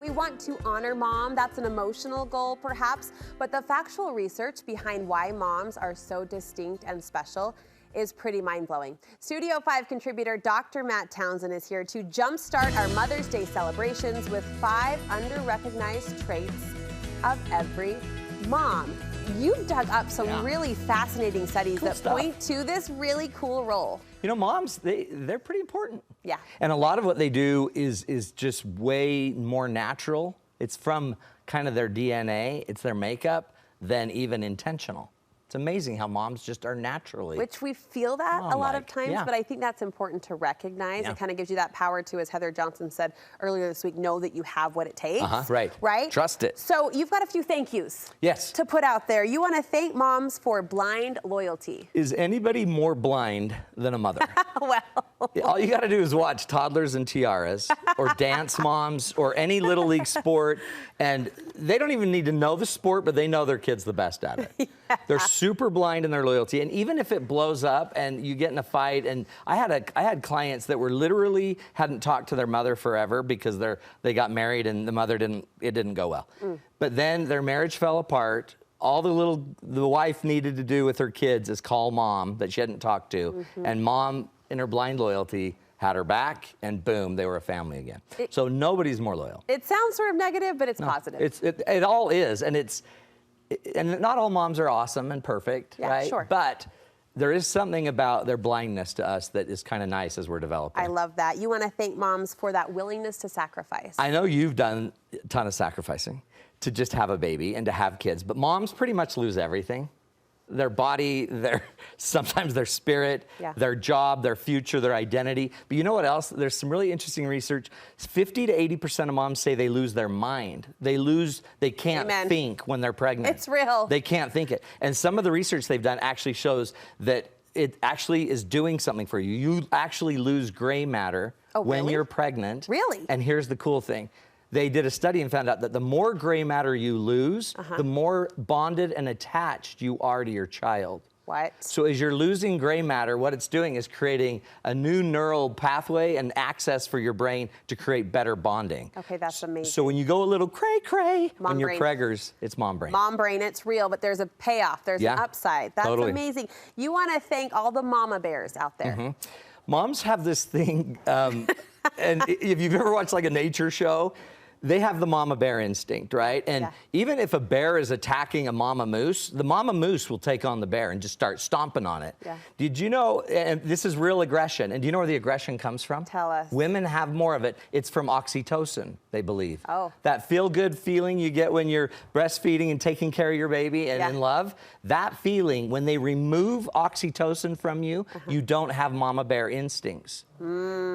We want to honor mom. That's an emotional goal, perhaps, but the factual research behind why moms are so distinct and special is pretty mind-blowing. Studio 5 contributor Dr. Matt Townsend is here to jumpstart our Mother's Day celebrations with 5 under-recognized traits of every mom. You've dug up some really fascinating studies that point to this really cool role. You know, moms, they're pretty important. Yeah. And a lot of what they do is just way more natural. It's from kind of their DNA, it's their makeup, than even intentional. It's amazing how moms just are naturally. Which we feel that a lot of times, but I think that's important to recognize. It kind of gives you that power to, as Heather Johnson said earlier this week, know that you have what it takes. Right? Trust it. So you've got a few thank yous. Yes. To put out there. You want to thank moms for blind loyalty. Is anybody more blind than a mother? Well. All you got to do is watch Toddlers and Tiaras or Dance Moms or any Little League sport, and they don't even need to know the sport, but they know their kid's the best at it. They're super blind in their loyalty, and even if it blows up and you get in a fight, and I had clients that were literally hadn't talked to their mother forever because they got married and the mother didn't go well. But then their marriage fell apart. All the wife needed to do with her kids is call mom that she hadn't talked to, and mom, in her blind loyalty, had her back, and boom, they were a family again. So nobody's more loyal. It sounds sort of negative, but it's positive. It all is, and and not all moms are awesome and perfect, right? Sure. But there is something about their blindness to us that is kind of nice as we're developing. I love that. You want to thank moms for that willingness to sacrifice. I know you've done a ton of sacrificing to just have a baby and to have kids, but moms pretty much lose everything. Their body, sometimes their spirit, their job, their future, their identity. But you know what else? There's some really interesting research. 50 to 80% of moms say they lose their mind. They can't think when they're pregnant. It's real. They can't think it. And some of the research they've done actually shows that it actually is doing something for you. You actually lose gray matter when you're pregnant. Really? And here's the cool thing. They did a study and found out that the more gray matter you lose, the more bonded and attached you are to your child. What? So as you're losing gray matter, what it's doing is creating a new neural pathway and access for your brain to create better bonding. Okay, that's amazing. So when you go a little cray-cray when you're preggers, it's mom brain. Mom brain, it's real, but there's a payoff. There's an upside. That's amazing. You want to thank all the mama bears out there. Moms have this thing, and if you've ever watched like a nature show, they have the mama bear instinct, right? And even if a bear is attacking a mama moose, the mama moose will take on the bear and just start stomping on it. Did you know, and this is real aggression, and do you know where the aggression comes from? Tell us. Women have more of it. It's from oxytocin, they believe. Oh. That feel-good feeling you get when you're breastfeeding and taking care of your baby and in love, that feeling, when they remove oxytocin from you, you don't have mama bear instincts.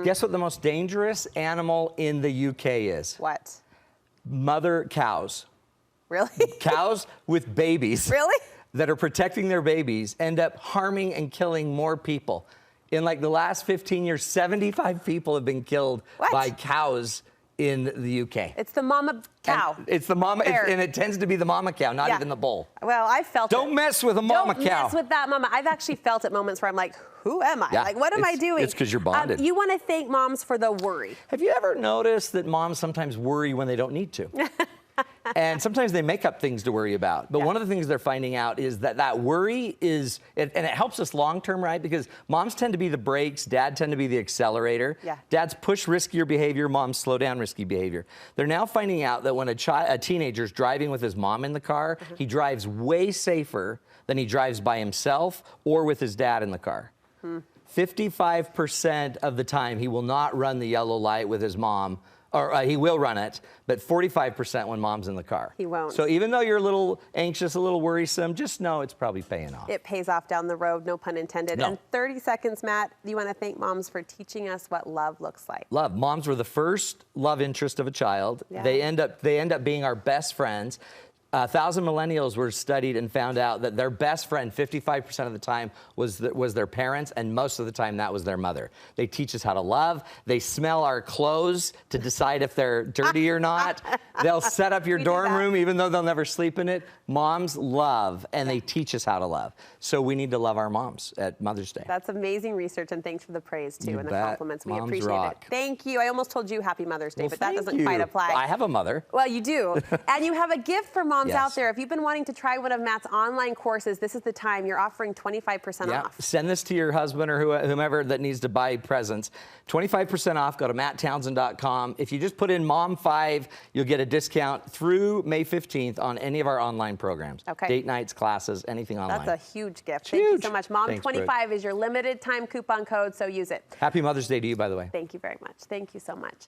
Guess what the most dangerous animal in the UK is? What? Mother cows. Really? Cows with babies. Really? That are protecting their babies end up harming and killing more people. In like the last 15 years, 75 people have been killed by cows in the UK. It's the mama cow. And it's the mama, and it tends to be the mama cow, not even the bull. Well, I felt Don't mess with a mama cow. Don't mess with that mama. I've actually felt at moments where I'm like, who am I? Like, what am I doing? It's because you're bonded. You want to thank moms for the worry. Have you ever noticed that moms sometimes worry when they don't need to? And sometimes they make up things to worry about. But one of the things they're finding out is that worry is, and it helps us long-term, right? Because moms tend to be the brakes, dad tend to be the accelerator. Dads push riskier behavior, moms slow down risky behavior. They're now finding out that when a teenager's driving with his mom in the car, he drives way safer than he drives by himself or with his dad in the car. 55% of the time, he will not run the yellow light with his mom, or he will run it, but 45% when mom's in the car. He won't. So even though you're a little anxious, a little worrisome, just know it's probably paying off. It pays off down the road, no pun intended. And 30 seconds, Matt, you want to thank moms for teaching us what love looks like. Love. Moms were the first love interest of a child. They end up being our best friends. 1,000 millennials were studied and found out that their best friend 55% of the time was their parents, and most of the time that was their mother. They teach us how to love. They smell our clothes to decide if they're dirty or not. They'll set up your dorm room even though they'll never sleep in it. Moms love, and they teach us how to love. So we need to love our moms at Mother's Day. That's amazing research, and thanks for the praise too You and the bet. compliments. We Moms appreciate rock. it. Thank you. I almost told you Happy Mother's Day, Well, but that thank doesn't you. quite apply. I have a mother. Well, you do. And you have a gift for moms Yes. out there. If you've been wanting to try one of Matt's online courses, this is the time. You're offering 25% Yeah. off. Send this to your husband or whomever that needs to buy presents. 25% off. Go to matttownsend.com. If you just put in Mom5, you'll get a discount through May 15th on any of our online programs. Okay. Date nights, classes, anything online. That's a huge gift. Thank you Huge. so much. Thanks, Mom25 Brooke. is your limited time coupon code, so use it. Happy Mother's Day to you, by the way. Thank you very much. Thank you so much.